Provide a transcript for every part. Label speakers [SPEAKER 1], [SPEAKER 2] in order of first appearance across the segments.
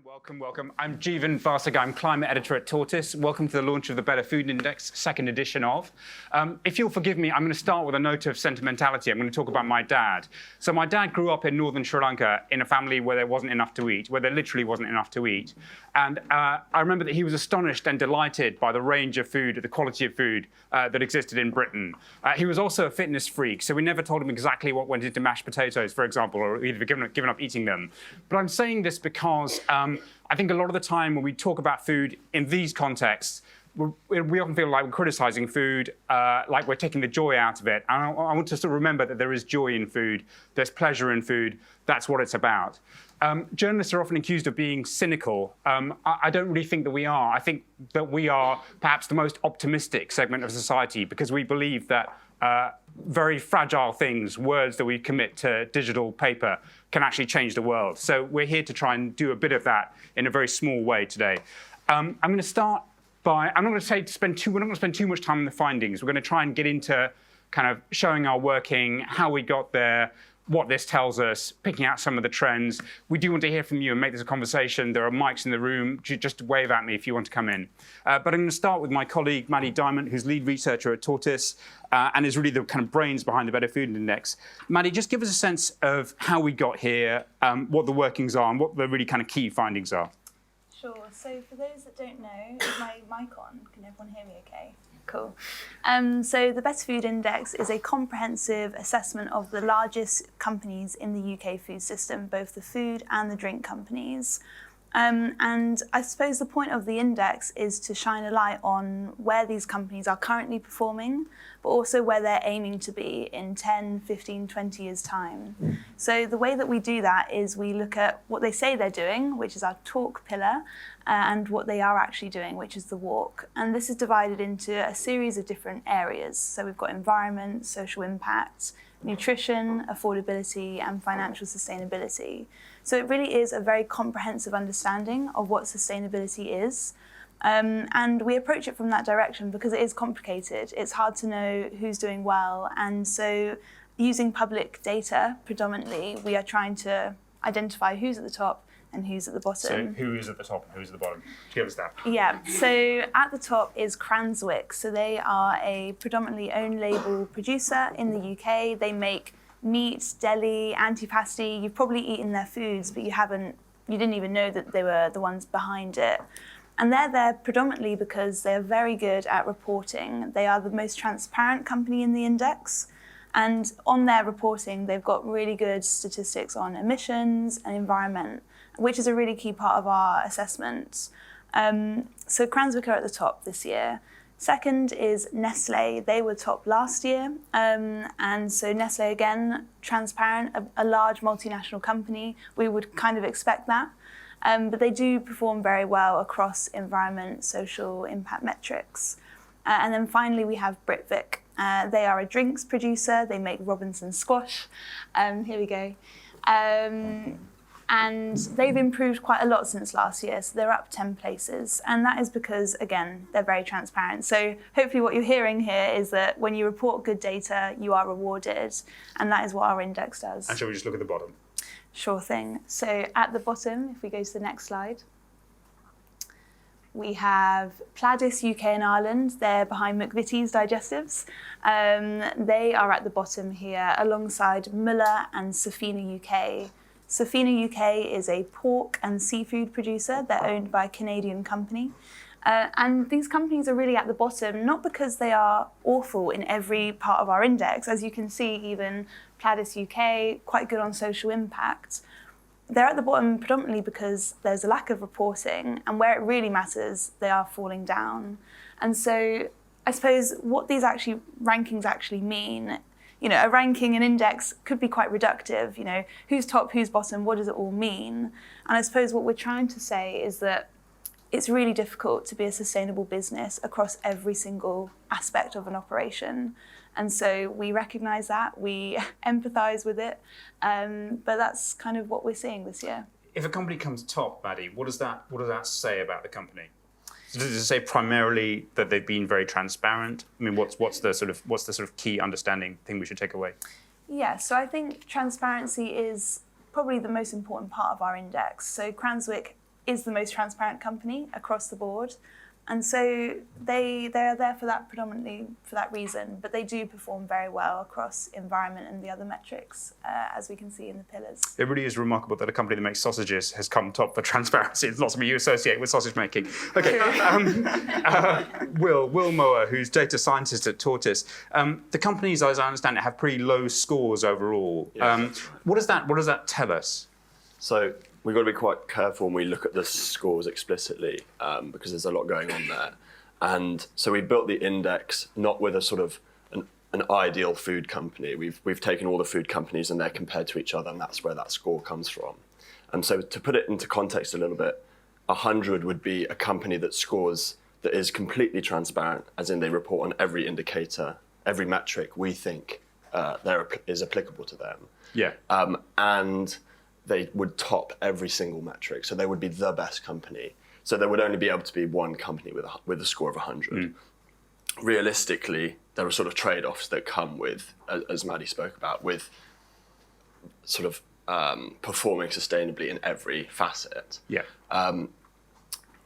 [SPEAKER 1] Welcome. I'm Jeevan Vasaga. I'm climate editor at Tortoise. Welcome to the launch of the Better Food Index, second edition of. If you'll forgive me, I'm going to start with a note of sentimentality. I'm going to talk about my dad. So my dad grew up in northern Sri Lanka in a family where there wasn't enough to eat, where there literally wasn't enough to eat. And I remember that he was astonished and delighted by the range of food, the quality of food that existed in Britain. He was also a fitness freak, so we never told him exactly what went into mashed potatoes, for example, or either given up eating them. But I'm saying this because I think a lot of the time when we talk about food in these contexts, we often feel like we're criticizing food, like we're taking the joy out of it. And I want us to remember that there is joy in food, there's pleasure in food, that's what it's about. Journalists are often accused of being cynical. I don't really think that we are. I think that we are perhaps the most optimistic segment of society because we believe that very fragile things, words that we commit to digital paper, can actually change the world. So we're here to try and do a bit of that in a very small way today. I'm going to start by, I'm not going to say we're not going to spend too much time on the findings. We're going to try and get into kind of showing our working, how we got there, what this tells us, picking out some of the trends. We do want to hear from you and make this a conversation. There are mics in the room. Just wave at me if you want to come in. But I'm going to start with my colleague, Maddie Diamond, who's lead researcher at Tortoise and is really the kind of brains behind the Better Food Index. Maddie, just give us a sense of how we got here, what the workings are, and what the really kind of key findings are.
[SPEAKER 2] Sure. So for those that don't know, is my mic on? Can everyone hear me okay? Cool. So the Better Food Index is a comprehensive assessment of the largest companies in the UK food system, both the food and the drink companies. And I suppose the point of the index is to shine a light on where these companies are currently performing, but also where they're aiming to be in 10, 15, 20 years' time. So the way that we do that is we look at what they say they're doing, which is our talk pillar, and what they are actually doing, which is the walk. And this is divided into a series of different areas. So we've got environment, social impact, nutrition, affordability, and financial sustainability. So it really is a very comprehensive understanding of what sustainability is. And we approach it from that direction because it is complicated. It's hard to know who's doing well. And so using public data predominantly, we are trying to identify who's at the top and who's at the bottom.
[SPEAKER 1] So who is at the top and who's at the bottom? Give us that.
[SPEAKER 2] Yeah, so at the top is Cranswick. So they are a predominantly own label producer in the UK. They make meat, deli, antipasti. You've probably eaten their foods, but you didn't even know that they were the ones behind it. And they're there predominantly because they're very good at reporting. They are the most transparent company in the index. And on their reporting, they've got really good statistics on emissions and environment, which is a really key part of our assessment. So Cranswick are at the top this year. Second is Nestlé. They were top last year. And so Nestlé, again, transparent, a large multinational company. We would kind of expect that. But they do perform very well across environment, social impact metrics. And then finally, we have Britvic. They are a drinks producer. They make Robinson squash. Here we go. And they've improved quite a lot since last year, so they're up 10 places. And that is because, again, they're very transparent. So hopefully what you're hearing here is that when you report good data, you are rewarded. And that is what our index does.
[SPEAKER 1] And shall we just look at the bottom?
[SPEAKER 2] Sure thing. So at the bottom, if we go to the next slide, we have Pladis UK and Ireland. They're behind McVitie's Digestives. They are at the bottom here alongside Muller and Safina UK. Safina UK is a pork and seafood producer. They're owned by a Canadian company. And these companies are really at the bottom, not because they are awful in every part of our index. As you can see, even Pladis UK, quite good on social impact. They're at the bottom predominantly because there's a lack of reporting, and where it really matters, they are falling down. And so I suppose what these rankings actually mean, a ranking, an index could be quite reductive, who's top, who's bottom, what does it all mean? And I suppose what we're trying to say is that it's really difficult to be a sustainable business across every single aspect of an operation. And so we recognise that, we empathise with it, but that's kind of what we're seeing this year.
[SPEAKER 1] If a company comes top, Maddie, what does that say about the company? So does it say primarily that they've been very transparent? I mean, what's the sort of key understanding thing we should take away?
[SPEAKER 2] Yeah, so I think transparency is probably the most important part of our index. So Cranswick is the most transparent company across the board. And so they are there for that, predominantly for that reason, but they do perform very well across environment and the other metrics, as we can see in the pillars.
[SPEAKER 1] It really is remarkable that a company that makes sausages has come top for transparency. It's lots of you associate with sausage making. Okay, Will Mower, who's data scientist at Tortoise. The companies, as I understand it, have pretty low scores overall.
[SPEAKER 3] Yeah,
[SPEAKER 1] what does that tell us?
[SPEAKER 3] So we've got to be quite careful when we look at the scores explicitly, because there's a lot going on there. And so we built the index not with a sort of an ideal food company. We've taken all the food companies and they're compared to each other, and that's where that score comes from. And so to put it into context a little bit, 100 would be a company that scores, that is completely transparent, as in they report on every indicator, every metric we think is applicable to them.
[SPEAKER 1] Yeah.
[SPEAKER 3] And they would top every single metric. So they would be the best company. So there would only be able to be one company with a score of 100. Realistically, there are sort of trade-offs that come with, as Maddie spoke about, with sort of performing sustainably in every facet.
[SPEAKER 1] Yeah.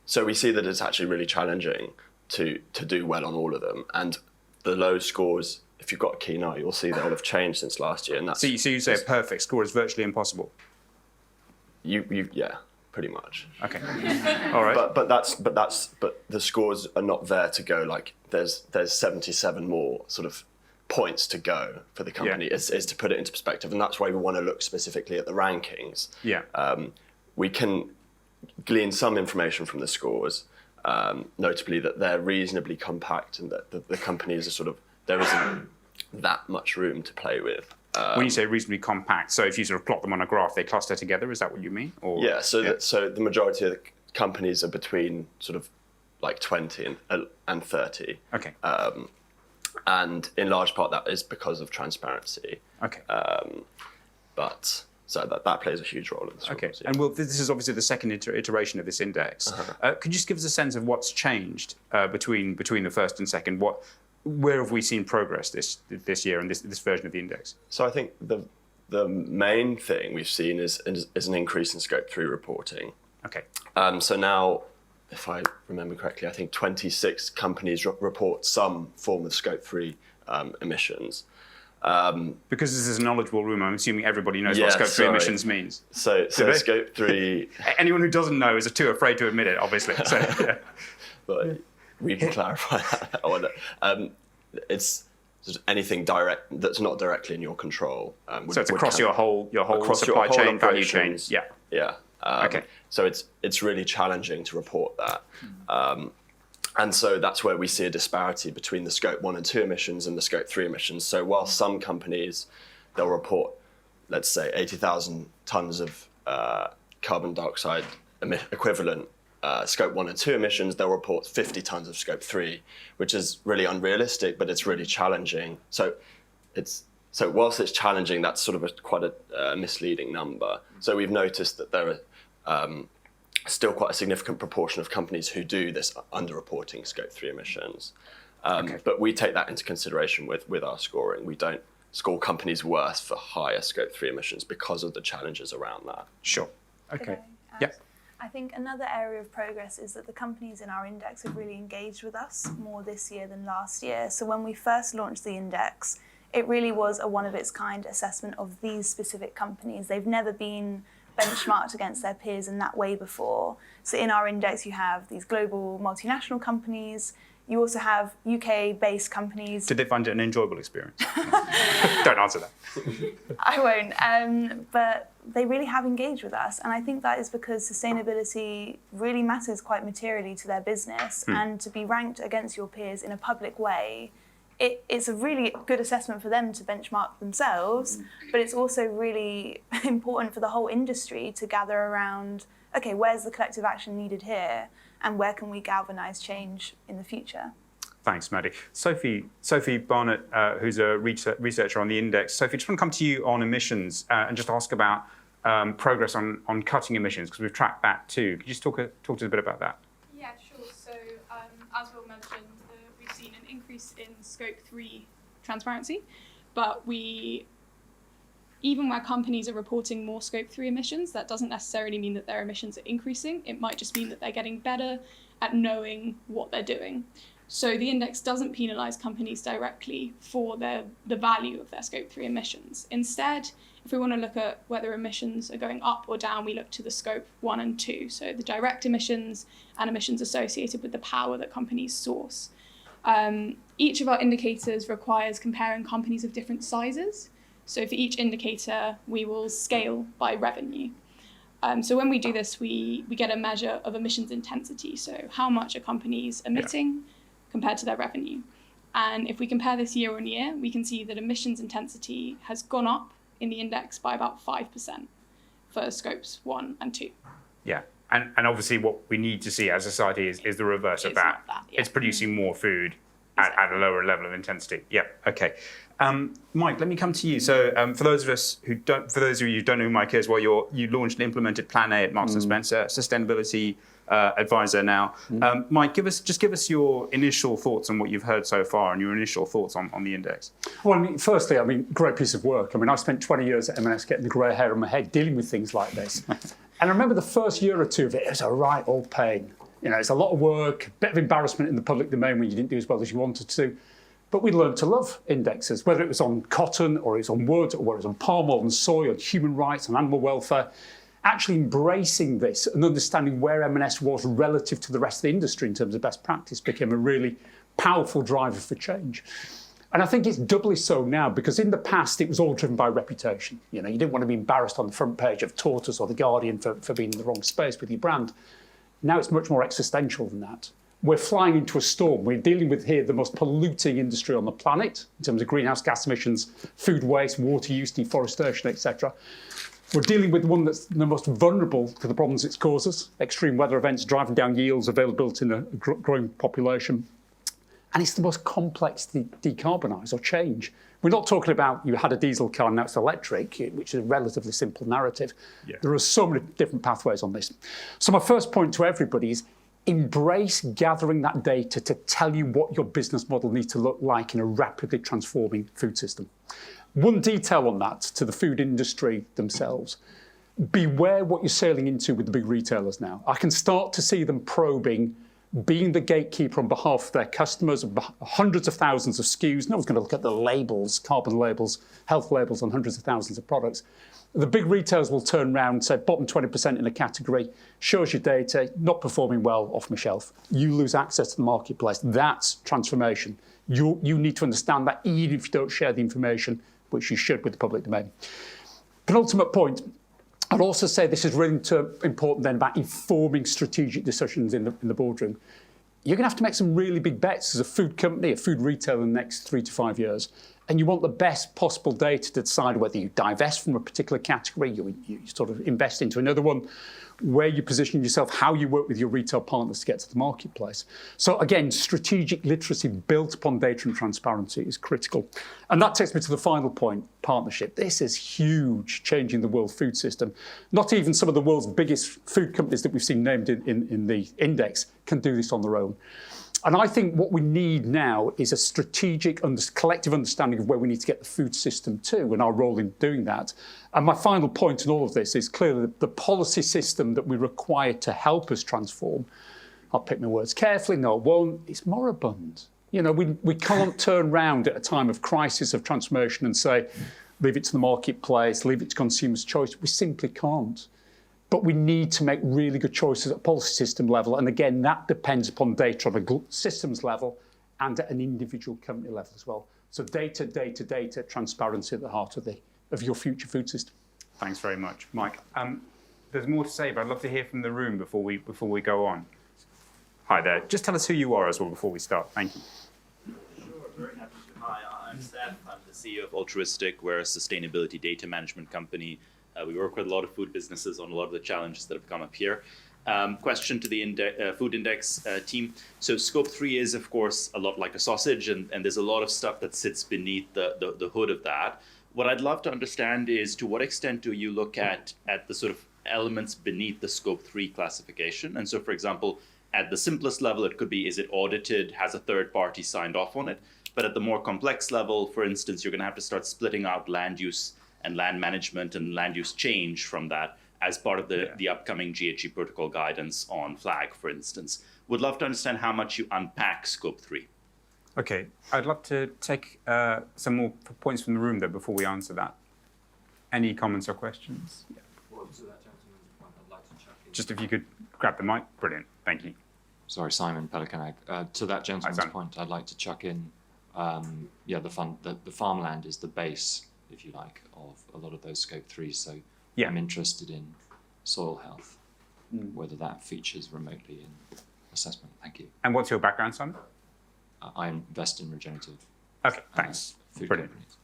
[SPEAKER 3] So we see that it's actually really challenging to do well on all of them. And the low scores, if you've got a keen eye, you'll see they'll have changed since last year. And that's,
[SPEAKER 1] so you say a perfect score is virtually impossible?
[SPEAKER 3] Yeah, pretty much.
[SPEAKER 1] Okay. All right.
[SPEAKER 3] But the scores are not there to go like there's 77 more sort of points to go for the company.
[SPEAKER 1] Yeah.
[SPEAKER 3] Is to put it into perspective, and that's why we want to look specifically at the rankings.
[SPEAKER 1] Yeah.
[SPEAKER 3] We can glean some information from the scores, notably that they're reasonably compact and that the companies are sort of, there isn't that much room to play with.
[SPEAKER 1] When you say reasonably compact, so if you sort of plot them on a graph, they cluster together, is that what you mean? Or,
[SPEAKER 3] yeah, so the majority of the companies are between sort of like 20 and 30.
[SPEAKER 1] Okay.
[SPEAKER 3] And in large part that is because of transparency.
[SPEAKER 1] Okay.
[SPEAKER 3] But so that plays a huge role in the scores.
[SPEAKER 1] Okay,
[SPEAKER 3] Yeah.
[SPEAKER 1] and this is obviously the second iteration of this index. Could you just give us a sense of what's changed between the first and second? Where have we seen progress this year in this version of the index?
[SPEAKER 3] So I think the main thing we've seen is an increase in Scope 3 reporting.
[SPEAKER 1] Okay.
[SPEAKER 3] So now, if I remember correctly, I think 26 companies report some form of Scope 3 emissions.
[SPEAKER 1] Because this is a knowledgeable room, I'm assuming everybody knows
[SPEAKER 3] Yeah,
[SPEAKER 1] what Scope 3
[SPEAKER 3] sorry.
[SPEAKER 1] emissions means.
[SPEAKER 3] So
[SPEAKER 1] they?
[SPEAKER 3] Scope 3...
[SPEAKER 1] Anyone who doesn't know is too afraid to admit it, obviously. So, yeah.
[SPEAKER 3] But we can clarify that. It's sort of anything direct that's not directly in your control.
[SPEAKER 1] So it's across your whole
[SPEAKER 3] across
[SPEAKER 1] supply
[SPEAKER 3] your whole
[SPEAKER 1] chain, value chain.
[SPEAKER 3] operations.
[SPEAKER 1] Yeah.
[SPEAKER 3] Yeah.
[SPEAKER 1] Okay.
[SPEAKER 3] So it's really challenging to report that. And so that's where we see a disparity between the Scope 1 and 2 emissions and the Scope 3 emissions. So while some companies, they'll report, let's say, 80,000 tonnes of carbon dioxide equivalent Scope 1 and 2 emissions, they'll report 50 tonnes of Scope 3, which is really unrealistic, but it's really challenging. So whilst it's challenging, that's sort of quite a misleading number. So we've noticed that there are still quite a significant proportion of companies who do this underreporting Scope 3 emissions.
[SPEAKER 1] Okay.
[SPEAKER 3] But we take that into consideration with our scoring. We don't score companies worse for higher Scope 3 emissions because of the challenges around that.
[SPEAKER 1] Sure. Okay.
[SPEAKER 2] Could I add?
[SPEAKER 1] Yep.
[SPEAKER 2] I think another area of progress is that the companies in our index have really engaged with us more this year than last year. So when we first launched the index, it really was a one-of-its-kind assessment of these specific companies. They've never been benchmarked against their peers in that way before. So in our index, you have these global multinational companies. You also have UK-based companies.
[SPEAKER 1] Did they find it an enjoyable experience? Don't answer that.
[SPEAKER 2] I won't. But they really have engaged with us. And I think that is because sustainability really matters quite materially to their business. And to be ranked against your peers in a public way, it's a really good assessment for them to benchmark themselves. But it's also really important for the whole industry to gather around, okay, where's the collective action needed here? And where can we galvanise change in the future?
[SPEAKER 1] Thanks, Maddie. Sophie Barnett, who's a researcher on the index. Sophie, just want to come to you on emissions and just ask about progress on cutting emissions, because we've tracked that too. Could you just talk to us a bit about that?
[SPEAKER 4] Yeah, sure. So as Will mentioned, we've seen an increase in Scope 3 transparency, but we even where companies are reporting more scope 3 emissions, that doesn't necessarily mean that their emissions are increasing. It might just mean that they're getting better at knowing what they're doing. So the index doesn't penalise companies directly for the value of their scope 3 emissions. Instead, if we want to look at whether emissions are going up or down, we look to the scope 1 and 2, so the direct emissions and emissions associated with the power that companies source. Each of our indicators requires comparing companies of different sizes. So for each indicator, we will scale by revenue. So when we do this, we get a measure of emissions intensity, so how much are companies emitting compared to their revenue. And if we compare this year on year, we can see that emissions intensity has gone up in the index by about 5% for scopes 1 and 2.
[SPEAKER 1] Yeah, and obviously what we need to see as a society is the reverse of that. It's producing more food at a lower level of intensity. Yeah, okay. Mike, let me come to you. So for those of you who don't know who Mike is, well, you launched and implemented Plan A at Marks and Spencer, sustainability advisor now. Mike, give us your initial thoughts on what you've heard so far and your initial thoughts on the index.
[SPEAKER 5] Well, firstly, great piece of work. I spent 20 years at M&S getting the grey hair on my head dealing with things like this. And I remember the first year or two of it, it was a right old pain. It's a lot of work, a bit of embarrassment in the public domain when you didn't do as well as you wanted to. But we learned to love indexes, whether it was on cotton or it was on wood or whether it was on palm oil and soy or human rights and animal welfare. Actually embracing this and understanding where M&S was relative to the rest of the industry in terms of best practice became a really powerful driver for change. And I think it's doubly so now because in the past it was all driven by reputation. You didn't want to be embarrassed on the front page of Tortoise or The Guardian for being in the wrong space with your brand. Now it's much more existential than that. We're flying into a storm. We're dealing with here the most polluting industry on the planet in terms of greenhouse gas emissions, food waste, water use, deforestation, etc. We're dealing with one that's the most vulnerable to the problems it causes, extreme weather events driving down yields, availability in a growing population. And it's the most complex to decarbonise or change. We're not talking about you had a diesel car and now it's electric, which is a relatively simple narrative. Yeah. There are so many different pathways on this. So my first point to everybody is embrace gathering that data to tell you what your business model needs to look like in a rapidly transforming food system. One detail on that to the food industry themselves. Beware what you're sailing into with the big retailers now. I can start to see them probing, being the gatekeeper on behalf of their customers, hundreds of thousands of SKUs. No one's going to look at the labels, carbon labels, health labels on hundreds of thousands of products. The big retailers will turn around and say, bottom 20% in a category, shows your data, not performing well, off my shelf. You lose access to the marketplace. That's transformation. You need to understand that even if you don't share the information, which you should with the public domain. Penultimate point, I'd also say this is really important then about informing strategic decisions in the boardroom. You're going to have to make some really big bets as a food company, a food retailer in the next 3 to 5 years. And you want the best possible data to decide whether you divest from a particular category, you sort of invest into another one, where you position yourself, how you work with your retail partners to get to the marketplace. So again, strategic literacy built upon data and transparency is critical. And that takes me to the final point, partnership. This is huge, changing the world food system. Not even some of the world's biggest food companies that we've seen named in the index can do this on their own. And I think what we need now is a strategic, collective understanding of where we need to get the food system to and our role in doing that. And my final point in all of this is clearly the policy system that we require to help us transform. I'll pick my words carefully, no, it won't. It's moribund. We can't turn around at a time of crisis, of transformation and say, leave it to the marketplace, leave it to consumers' choice. We simply can't. But we need to make really good choices at policy system level. And again, that depends upon data on a systems level and at an individual company level as well. So data, transparency at the heart of your future food system.
[SPEAKER 1] Thanks very much, Mike. There's more to say, but I'd love to hear from the room before we go on. Hi there. Just tell us who you are as well before we start. Thank you.
[SPEAKER 6] Sure, very happy to. Hi, I'm Steph. I'm the CEO of Altruistic. We're a sustainability data management company. We work with a lot of food businesses on a lot of the challenges that have come up here. Question to the food index team. So scope 3 is, of course, a lot like a sausage, and there's a lot of stuff that sits beneath the hood of that. What I'd love to understand is to what extent do you look at the sort of elements beneath the scope 3 classification? And so, for example, at the simplest level, it could be, is it audited, has a third party signed off on it? But at the more complex level, for instance, you're going to have to start splitting out land use and land management and land use change from that as part of the upcoming GHG protocol guidance on flag, for instance. Would love to understand how much you unpack Scope 3.
[SPEAKER 1] Okay, I'd love to take some more points from the room, though, before we answer that. Any comments or questions? Yeah.
[SPEAKER 7] Well, to that gentleman's point, I'd like to check in.
[SPEAKER 1] Just if you could grab the mic. Brilliant, thank you.
[SPEAKER 7] Sorry, Simon Pelicanag. To that gentleman's
[SPEAKER 1] Simon.
[SPEAKER 7] point, I'd like to chuck in, the farmland is the base, if you like, of a lot of those Scope 3s. So
[SPEAKER 1] Yeah.
[SPEAKER 7] I'm interested in soil health, whether that features remotely in assessment. Thank you.
[SPEAKER 1] And what's your background, Simon?
[SPEAKER 7] I invest in regenerative
[SPEAKER 1] Okay, thanks.
[SPEAKER 7] food
[SPEAKER 1] Brilliant.
[SPEAKER 7] companies.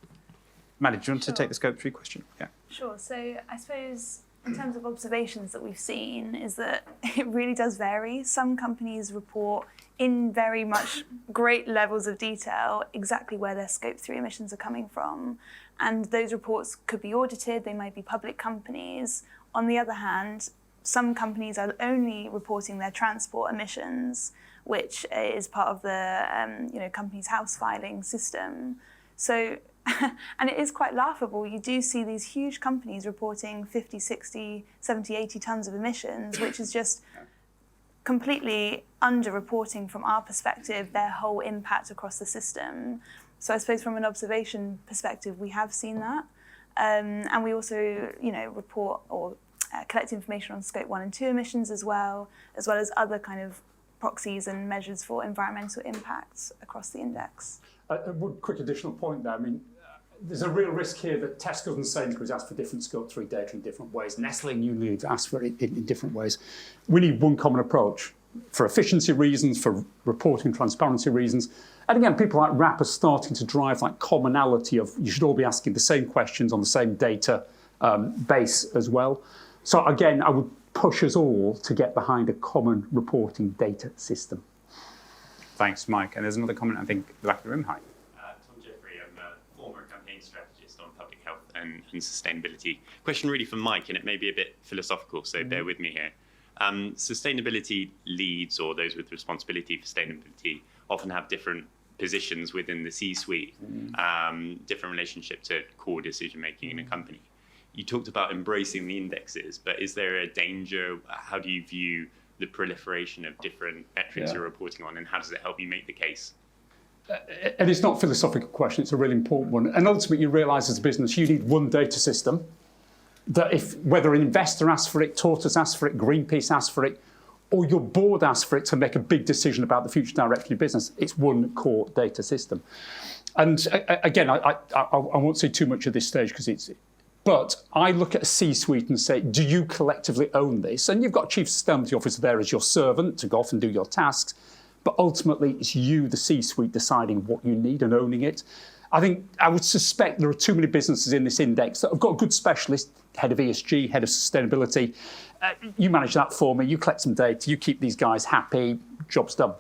[SPEAKER 1] Maddie, do you want to
[SPEAKER 2] Sure.
[SPEAKER 1] take the Scope 3 question? Yeah.
[SPEAKER 2] Sure. So I suppose in terms of observations that we've seen is that it really does vary. Some companies report in very much great levels of detail exactly where their Scope 3 emissions are coming from. And those reports could be audited, they might be public companies. On the other hand, some companies are only reporting their transport emissions, which is part of the company's house filing system. So, and it is quite laughable. You do see these huge companies reporting 50, 60, 70, 80 tons of emissions, which is just completely under-reporting from our perspective their whole impact across the system. So I suppose from an observation perspective, we have seen that. And we also, report or collect information on Scope 1 and 2 emissions as well as other kind of proxies and measures for environmental impacts across the index.
[SPEAKER 5] One quick additional point there. I mean, there's a real risk here that Tesco and Sainsbury's ask for different Scope 3 data in different ways. Nestle and Unilever ask for it in different ways. We need one common approach for efficiency reasons, for reporting transparency reasons. And again, people like RAP are starting to drive like commonality of you should all be asking the same questions on the same data base as well. So again, I would push us all to get behind a common reporting data system.
[SPEAKER 1] Thanks, Mike. And there's another comment, I think, at the back of the room. Hi.
[SPEAKER 8] Tom Jeffrey, I'm a former campaign strategist on public health and sustainability. Question really for Mike, and it may be a bit philosophical, so bear with me here. Sustainability leads, or those with responsibility for sustainability, often have different positions within the C-suite, different relationship to core decision-making in a company. You talked about embracing the indexes, but is there a danger? How do you view the proliferation of different metrics you're reporting on, and how does it help you make the case?
[SPEAKER 5] And it's not a philosophical question, it's a really important one. And ultimately, you realise as a business, you need one data system that if whether an investor asks for it, Tortoise asks for it, Greenpeace asks for it, or your board asks for it to make a big decision about the future direction of your business, it's one core data system. And again, I won't say too much at this stage but I look at a C-suite and say, do you collectively own this? And you've got a chief sustainability officer there as your servant to go off and do your tasks. But ultimately, it's you, the C-suite, deciding what you need and owning it. I would suspect there are too many businesses in this index that have got a good specialist, head of ESG, head of sustainability. You manage that for me, you collect some data, you keep these guys happy, job's done.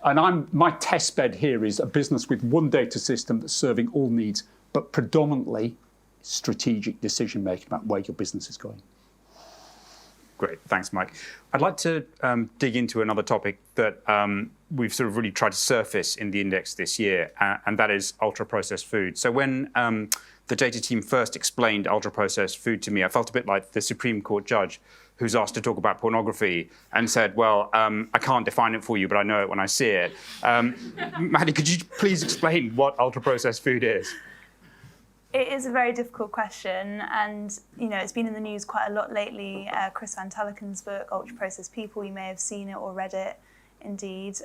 [SPEAKER 5] And my test bed here is a business with one data system that's serving all needs, but predominantly strategic decision-making about where your business is going.
[SPEAKER 1] Great, thanks, Mike. I'd like to dig into another topic that we've sort of really tried to surface in the index this year, and that is ultra-processed food. So when the data team first explained ultra-processed food to me, I felt a bit like the Supreme Court judge who's asked to talk about pornography and said, well, I can't define it for you, but I know it when I see it. Maddie, could you please explain what ultra-processed food is?
[SPEAKER 2] It is a very difficult question, and it's been in the news quite a lot lately. Chris Van Tulleken's book, Ultra Processed People, you may have seen it or read it. Indeed,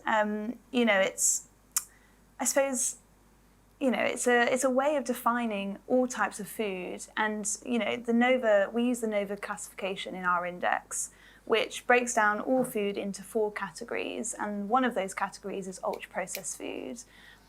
[SPEAKER 2] it's a way of defining all types of food, and we use the Nova classification in our index, which breaks down all food into 4 categories, and one of those categories is ultra processed food,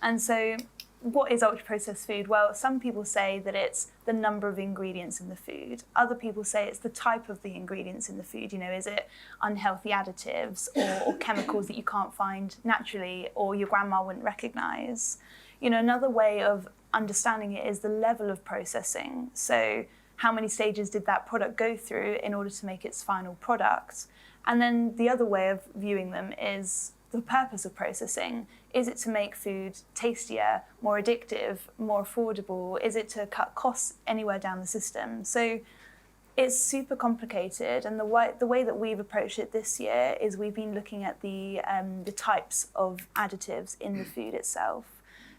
[SPEAKER 2] and so. What is ultra-processed food? Well, some people say that it's the number of ingredients in the food. Other people say it's the type of the ingredients in the food. Is it unhealthy additives or chemicals that you can't find naturally or your grandma wouldn't recognise? Another way of understanding it is the level of processing. So how many stages did that product go through in order to make its final product? And then the other way of viewing them is the purpose of processing? Is it to make food tastier, more addictive, more affordable? Is it to cut costs anywhere down the system? So it's super complicated, and the way that we've approached it this year is we've been looking at the types of additives in the food itself.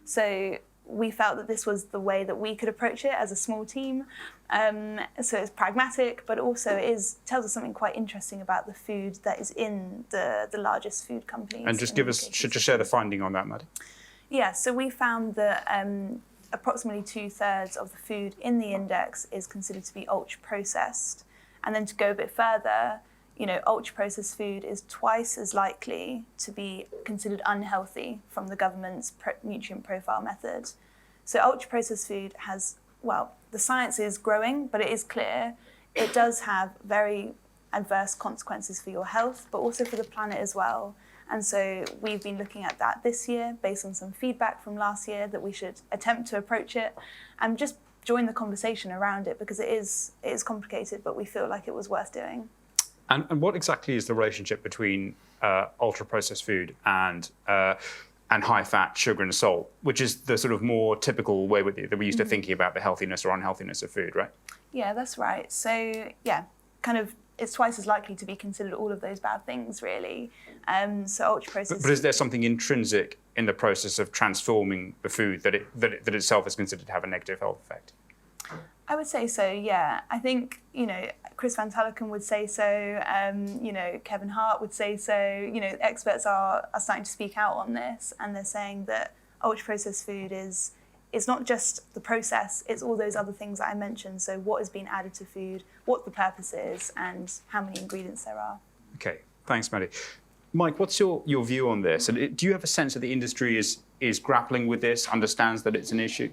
[SPEAKER 2] So we felt that this was the way that we could approach it as a small team. So it's pragmatic, but also tells us something quite interesting about the food that is in the largest food companies.
[SPEAKER 1] And just just share the finding on that, Maddie.
[SPEAKER 2] Yeah, so we found that approximately 2/3 of the food in the index is considered to be ultra-processed. And then to go a bit further, ultra-processed food is twice as likely to be considered unhealthy from the government's nutrient profile method. So ultra-processed food has, the science is growing, but it is clear it does have very adverse consequences for your health, but also for the planet as well. And so we've been looking at that this year based on some feedback from last year that we should attempt to approach it and just join the conversation around it, because it is complicated, but we feel like it was worth doing.
[SPEAKER 1] And what exactly is the relationship between ultra-processed food and high-fat, sugar and salt, which is the sort of more typical way that we're used to thinking about the healthiness or unhealthiness of food, right?
[SPEAKER 2] Yeah, that's right. So it's twice as likely to be considered all of those bad things, really. So ultra-processed.
[SPEAKER 1] But is there something intrinsic in the process of transforming the food that itself is considered to have a negative health effect?
[SPEAKER 2] I would say so, yeah. I think, Chris Van Tallicum would say so, Kevin Hart would say so, experts are starting to speak out on this, and they're saying that ultra-processed food it's not just the process, it's all those other things that I mentioned. So what is being added to food, what the purpose is, and how many ingredients there are.
[SPEAKER 1] Okay, thanks, Maddie. Mike, what's your view on this? And do you have a sense that the industry is grappling with this, understands that it's an issue?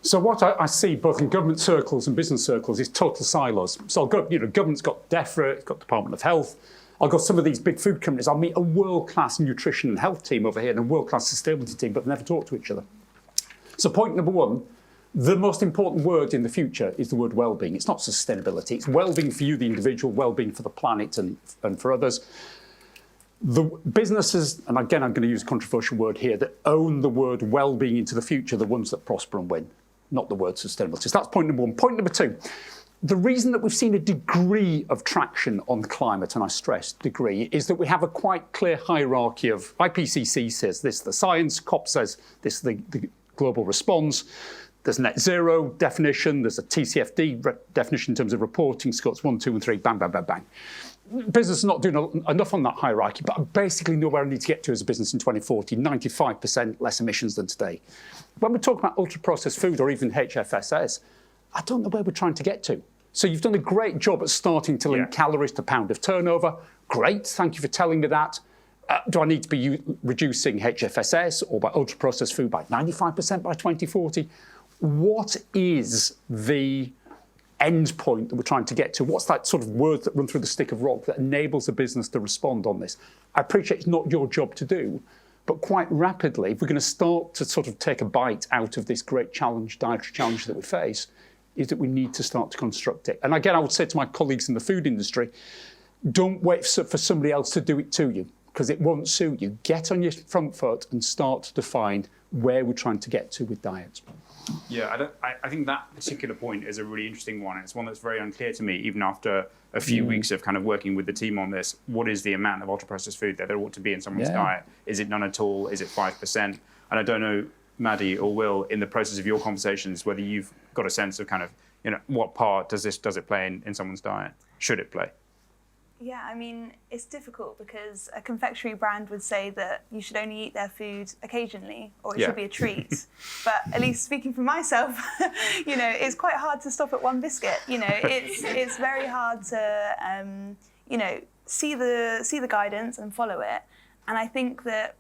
[SPEAKER 5] So what I see both in government circles and business circles is total silos. So government's got DEFRA, it's got Department of Health. I've got some of these big food companies. I'll meet a world-class nutrition and health team over here and a world-class sustainability team, but they never talk to each other. So point number one, the most important word in the future is the word well-being. It's not sustainability. It's well-being for you, the individual, well-being for the planet and for others. The businesses, and again, I'm going to use a controversial word here, that own the word well-being into the future, the ones that prosper and win, not the word sustainability. So that's point number one. Point number two, the reason that we've seen a degree of traction on climate, and I stress degree, is that we have a quite clear hierarchy of IPCC says this, the science, COP says this, the global response. There's net zero definition, there's a TCFD definition in terms of reporting, scopes 1, 2 and 3, bang, bang, bang, bang. Business is not doing enough on that hierarchy, but I basically know where I need to get to as a business in 2040, 95% less emissions than today. When we're talking about ultra-processed food or even HFSS, I don't know where we're trying to get to. So you've done a great job at starting to link calories to pound of turnover. Great, thank you for telling me that. Do I need to be reducing HFSS or by ultra-processed food by 95% by 2040? What is the end point that we're trying to get to? What's that sort of word that runs through the stick of rock that enables a business to respond on this? I appreciate it's not your job to do, but quite rapidly, if we're going to start to sort of take a bite out of this great dietary challenge that we face, is that we need to start to construct it. And again, I would say to my colleagues in the food industry, don't wait for somebody else to do it to you, because it won't suit you. Get on your front foot and start to define where we're trying to get to with diets.
[SPEAKER 1] Yeah, I think that particular point is a really interesting one. It's one that's very unclear to me, even after a few weeks of kind of working with the team on this. What is the amount of ultra-processed food that there ought to be in someone's diet? Is it none at all? Is it 5%? And I don't know, Maddie or Will, in the process of your conversations, whether you've got a sense of kind of, what part does it play in someone's diet? Should it play?
[SPEAKER 2] Yeah, I mean, it's difficult because a confectionery brand would say that you should only eat their food occasionally or it should be a treat. But at least speaking for myself, it's quite hard to stop at one biscuit. It's very hard to, see the guidance and follow it. And I think that,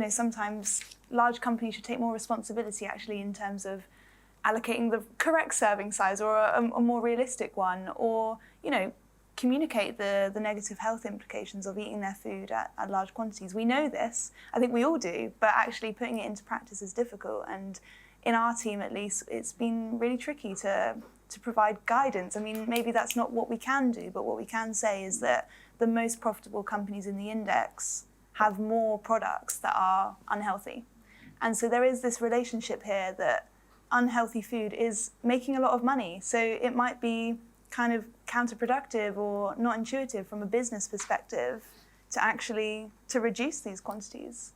[SPEAKER 2] sometimes large companies should take more responsibility actually in terms of allocating the correct serving size or a more realistic one, or, communicate the negative health implications of eating their food at large quantities. We know this, I think we all do, but actually putting it into practice is difficult. And in our team, at least, it's been really tricky to provide guidance. I mean, maybe that's not what we can do, but what we can say is that the most profitable companies in the index have more products that are unhealthy. And so there is this relationship here that unhealthy food is making a lot of money. So it might be kind of counterproductive or not intuitive from a business perspective to reduce these quantities.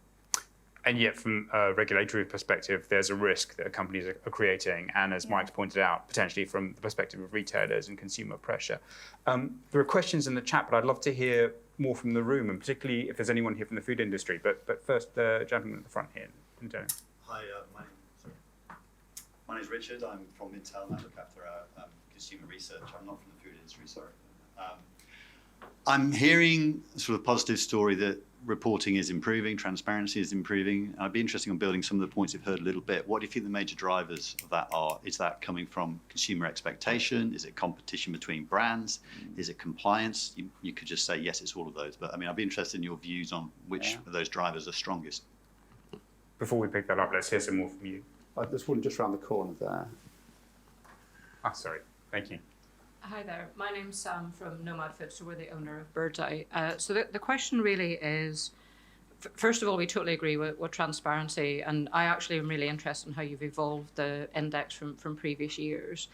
[SPEAKER 1] And yet, from a regulatory perspective, there's a risk that companies are creating, and as Mike's pointed out, potentially from the perspective of retailers and consumer pressure. There are questions in the chat, but I'd love to hear more from the room, and particularly if there's anyone here from the food industry. But first, the gentleman at the front here.
[SPEAKER 9] Hi, my name's Richard. I'm from Intel and I look after our consumer research. I'm not from the food industry, sorry. I'm hearing sort of a positive story that reporting is improving, transparency is improving. I'd be interested in building some of the points you've heard a little bit. What do you think the major drivers of that are? Is that coming from consumer expectation? Is it competition between brands? Is it compliance? You could just say, yes, it's all of those. But I mean, I'd be interested in your views on which of those drivers are strongest.
[SPEAKER 1] Before we pick that up, let's hear some more from you.
[SPEAKER 5] There's one just around the corner there.
[SPEAKER 1] Sorry. Thank you.
[SPEAKER 10] Hi there, my name's Sam from Nomad Foods, so we're the owner of Bird's Eye. So the question really is, first of all, we totally agree with transparency, and I actually am really interested in how you've evolved the index from previous years.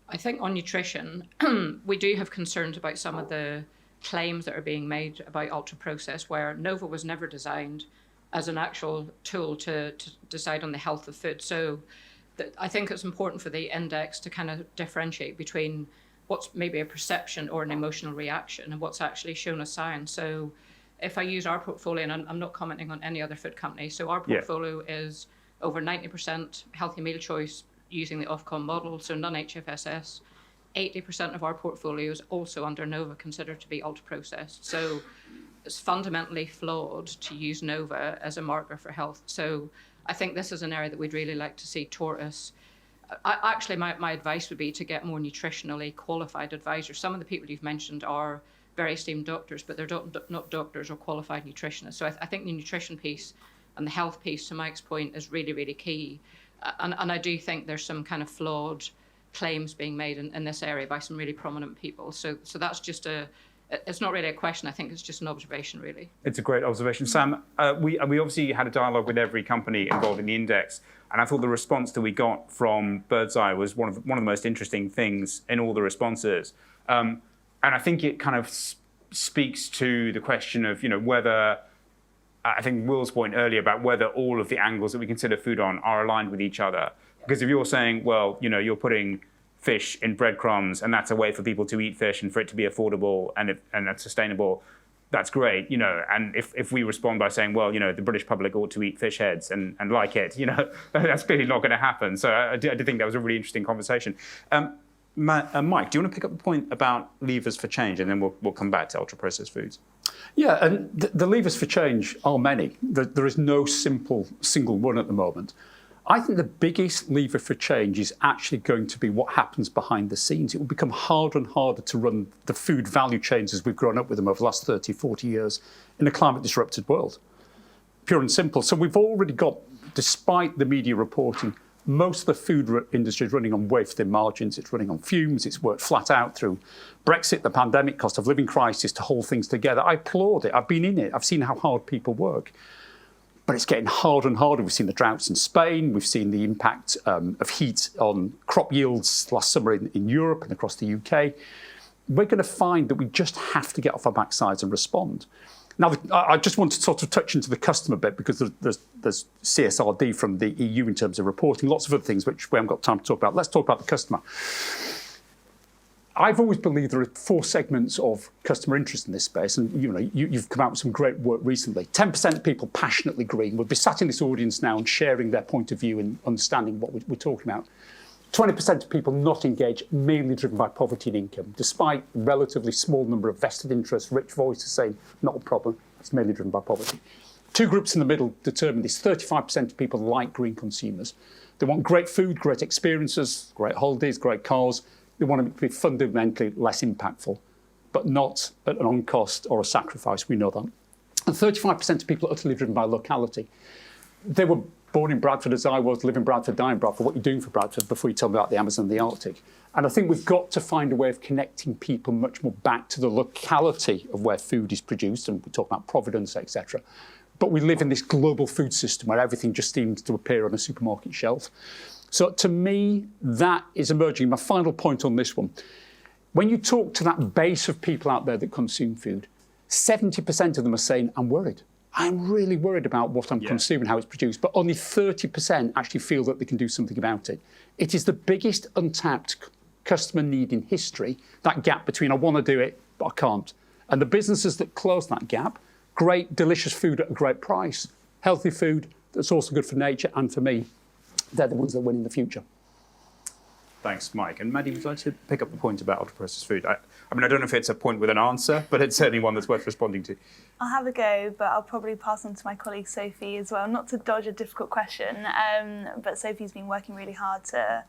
[SPEAKER 10] I think on nutrition, we do have concerns about some of the claims that are being made about ultra-processed, where Nova was never designed as an actual tool to decide on the health of food. So I think it's important for the index to kind of differentiate between what's maybe a perception or an emotional reaction and what's actually shown as science. So if I use our portfolio, and I'm not commenting on any other food company, so our portfolio is over 90% healthy meal choice using the Ofcom model, so non-HFSS. 80% of our portfolio is also under Nova considered to be ultra-processed. So it's fundamentally flawed to use Nova as a marker for health. So I think this is an area that we'd really like to see Tortoise. Actually, my advice would be to get more nutritionally qualified advisors. Some of the people you've mentioned are very esteemed doctors, but they're not doctors or qualified nutritionists. So I think the nutrition piece and the health piece, to Mike's point, is really, really key. And I do think there's some kind of flawed claims being made in this area by some really prominent people. So that's just it's not really a question. I think it's just an observation, really.
[SPEAKER 1] It's a great observation. Sam, we obviously had a dialogue with every company involved in the index, and I thought the response that we got from Bird's Eye was one of the most interesting things in all the responses. And I think it kind of speaks to the question of, whether, I think Will's point earlier about whether all of the angles that we consider food on are aligned with each other. Because if you're saying, well, you're putting fish in breadcrumbs, and that's a way for people to eat fish and for it to be affordable and that's sustainable, that's great, And if we respond by saying, well, the British public ought to eat fish heads and like it, that's clearly not going to happen. So I did think that was a really interesting conversation. Mike, do you want to pick up the point about levers for change, and then we'll come back to ultra-processed foods?
[SPEAKER 5] Yeah, and the levers for change are many. There is no simple single one at the moment. I think the biggest lever for change is actually going to be what happens behind the scenes. It will become harder and harder to run the food value chains as we've grown up with them over the last 30, 40 years in a climate-disrupted world. Pure and simple. So we've already got, despite the media reporting, most of the food industry is running on wafer-thin margins. It's running on fumes. It's worked flat out through Brexit, the pandemic, cost of living crisis to hold things together. I applaud it. I've been in it. I've seen how hard people work. But it's getting harder and harder. We've seen the droughts in Spain. We've seen the impact of heat on crop yields last summer in Europe and across the UK. We're going to find that we just have to get off our backsides and respond. Now, I just want to sort of touch into the customer bit, because there's CSRD from the EU in terms of reporting, lots of other things which we haven't got time to talk about. Let's talk about the customer. I've always believed there are 4 segments of customer interest in this space, and you've come out with some great work recently. 10% of people passionately green. We'll be sat in this audience now and sharing their point of view and understanding what we're talking about. 20% of people not engaged, mainly driven by poverty and income, despite a relatively small number of vested interests, rich voices saying, not a problem, it's mainly driven by poverty. 2 groups in the middle determine this. 35% of people like green consumers. They want great food, great experiences, great holidays, great cars. They want to be fundamentally less impactful, but not at an on-cost or a sacrifice, we know that. And 35% of people are utterly driven by locality. They were born in Bradford as I was, live in Bradford, die in Bradford, what you're doing for Bradford before you tell me about the Amazon and the Arctic. And I think we've got to find a way of connecting people much more back to the locality of where food is produced, and we talk about provenance, etc. But we live in this global food system where everything just seems to appear on a supermarket shelf. So to me, that is emerging. My final point on this one. When you talk to that base of people out there that consume food, 70% of them are saying, I'm worried. I'm really worried about what I'm consuming, how it's produced, but only 30% actually feel that they can do something about it. It is the biggest untapped customer need in history, that gap between I want to do it, but I can't. And the businesses that close that gap, great, delicious food at a great price, healthy food that's also good for nature and for me, they're the ones that win in the future.
[SPEAKER 1] Thanks, Mike. And Maddie, would you like to pick up the point about ultra-processed food? I mean, I don't know if it's a point with an answer, but it's certainly one that's worth responding to.
[SPEAKER 2] I'll have a go, but I'll probably pass on to my colleague Sophie as well, not to dodge a difficult question, but Sophie's been working really hard to,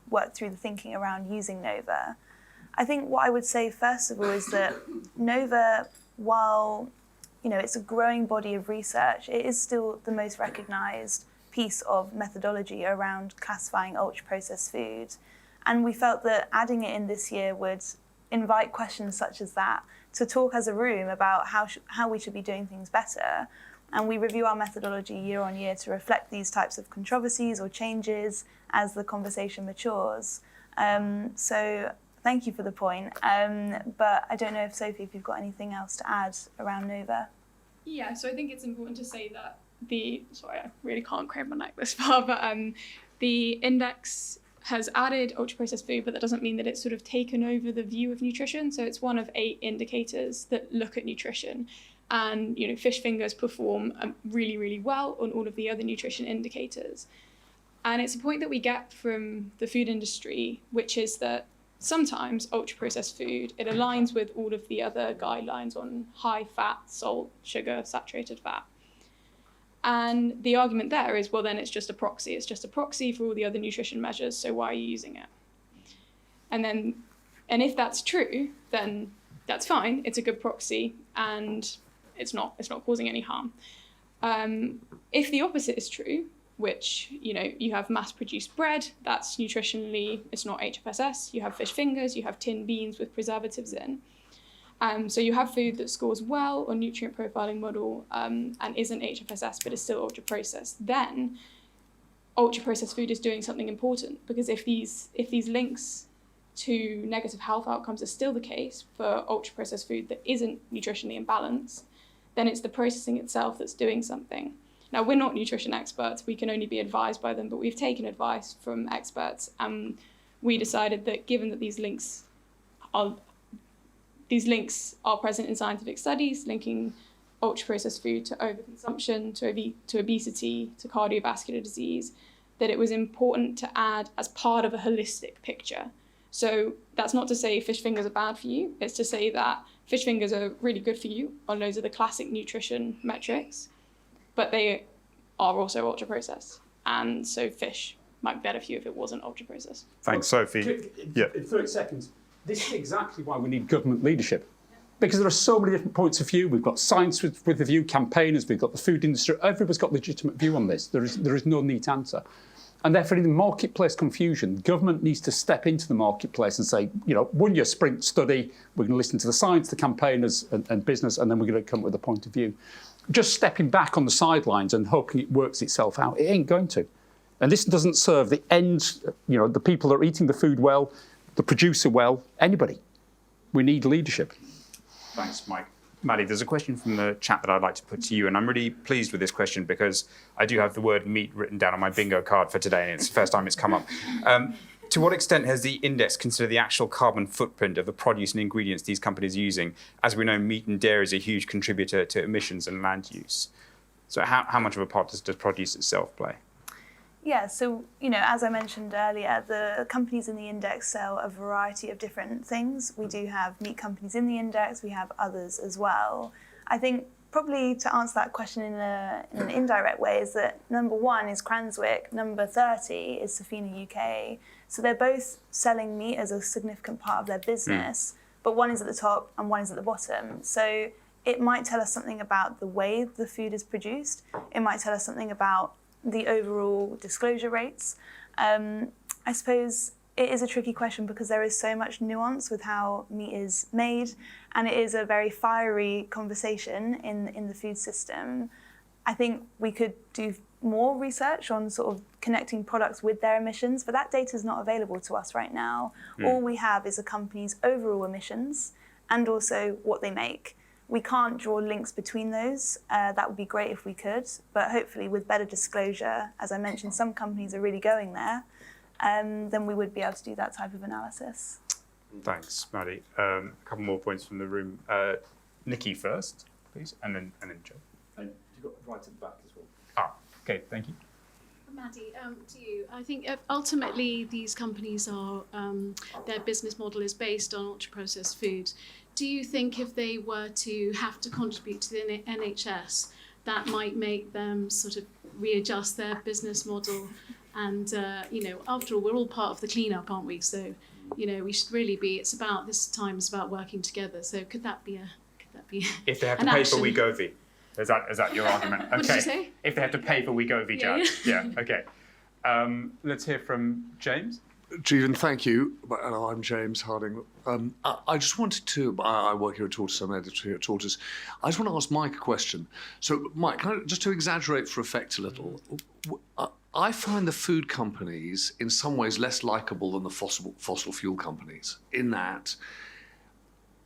[SPEAKER 2] work through the thinking around using Nova. I think what I would say first of all is that Nova, while it's a growing body of research, it is still the most recognised piece of methodology around classifying ultra-processed food. And we felt that adding it in this year would invite questions such as that to talk as a room about how we should be doing things better. And we review our methodology year on year to reflect these types of controversies or changes as the conversation matures. So thank you for the point. But I don't know if Sophie, if you've got anything else to add around Nova.
[SPEAKER 4] Yeah, so I think it's important to say that sorry, I really can't crane my neck this far, but the index has added ultra-processed food, but that doesn't mean that it's sort of taken over the view of nutrition. So it's one of 8 indicators that look at nutrition. And, fish fingers perform really, really well on all of the other nutrition indicators. And it's a point that we get from the food industry, which is that sometimes ultra-processed food, it aligns with all of the other guidelines on high fat, salt, sugar, saturated fat. And the argument there is, well, then it's just a proxy. It's just a proxy for all the other nutrition measures, so why are you using it? And if that's true, then that's fine. It's a good proxy, and it's not causing any harm. If the opposite is true, which, you have mass-produced bread, that's nutritionally, it's not HFSS. You have fish fingers, you have tinned beans with preservatives in. So you have food that scores well on nutrient profiling model and isn't HFSS but is still ultra-processed. Then ultra-processed food is doing something important, because if these links to negative health outcomes are still the case for ultra-processed food that isn't nutritionally imbalanced, then it's the processing itself that's doing something. Now, we're not nutrition experts, we can only be advised by them, but we've taken advice from experts, and we decided that given that these links are present in scientific studies linking ultra-processed food to overconsumption, to obesity, to cardiovascular disease, that it was important to add as part of a holistic picture. So that's not to say fish fingers are bad for you, it's to say that fish fingers are really good for you on loads of the classic nutrition metrics, but they are also ultra-processed. And so fish might be better for you if it wasn't ultra-processed.
[SPEAKER 1] Thanks, Sophie.
[SPEAKER 5] In 30 seconds. This is exactly why we need government leadership, because there are so many different points of view. We've got science with the view, campaigners, we've got the food industry. Everybody's got a legitimate view on this. There is no neat answer. And therefore, in the marketplace confusion, government needs to step into the marketplace and say, 1 year sprint study, we're going to listen to the science, the campaigners and business, and then we're going to come up with a point of view. Just stepping back on the sidelines and hoping it works itself out, it ain't going to. And this doesn't serve the end, the people that are eating the food well, the producer well, anybody. We need leadership.
[SPEAKER 1] Thanks, Mike. Maddie, there's a question from the chat that I'd like to put to you, and I'm really pleased with this question because I do have the word meat written down on my bingo card for today, and it's the first time it's come up. To what extent has the index considered the actual carbon footprint of the produce and ingredients these companies are using? As we know, meat and dairy is a huge contributor to emissions and land use. So how much of a part does produce itself play?
[SPEAKER 2] Yeah, so, as I mentioned earlier, the companies in the index sell a variety of different things. We do have meat companies in the index, we have others as well. I think probably to answer that question in an indirect way is that number 1 is Cranswick, number 30 is Safina UK. So they're both selling meat as a significant part of their business, but one is at the top and one is at the bottom. So it might tell us something about the way the food is produced. It might tell us something about the overall disclosure rates. I suppose it is a tricky question because there is so much nuance with how meat is made, and it is a very fiery conversation in the food system. I think we could do more research on sort of connecting products with their emissions, but that data is not available to us right now. All we have is a company's overall emissions and also what they make. We can't draw links between those. That would be great if we could, but hopefully with better disclosure, as I mentioned, some companies are really going there, then we would be able to do that type of analysis.
[SPEAKER 1] Thanks, Maddie. A couple more points from the room. Nikki first, please, and then Joe.
[SPEAKER 5] And you've got right at the back as well.
[SPEAKER 1] Okay, thank you.
[SPEAKER 11] Maddie, to you. I think ultimately these companies are, their business model is based on ultra-processed food. Do you think if they were to have to contribute to the NHS, that might make them sort of readjust their business model? And, after all, we're all part of the clean-up, aren't we? So, we should really be, it's about working together. So could that be
[SPEAKER 1] If they have to pay for Wegovy. Is that your argument? Okay.
[SPEAKER 11] What did you say?
[SPEAKER 1] If they have to pay for Wegovy, Jazz. Yeah. Okay. Let's hear from James.
[SPEAKER 12] Jeevan, thank you. I'm James Harding. I just wanted to, I work here at Tortoise, I'm editor here at Tortoise. I just want to ask Mike a question. So, Mike, just to exaggerate for effect a little, I find the food companies in some ways less likable than the fossil fuel companies, in that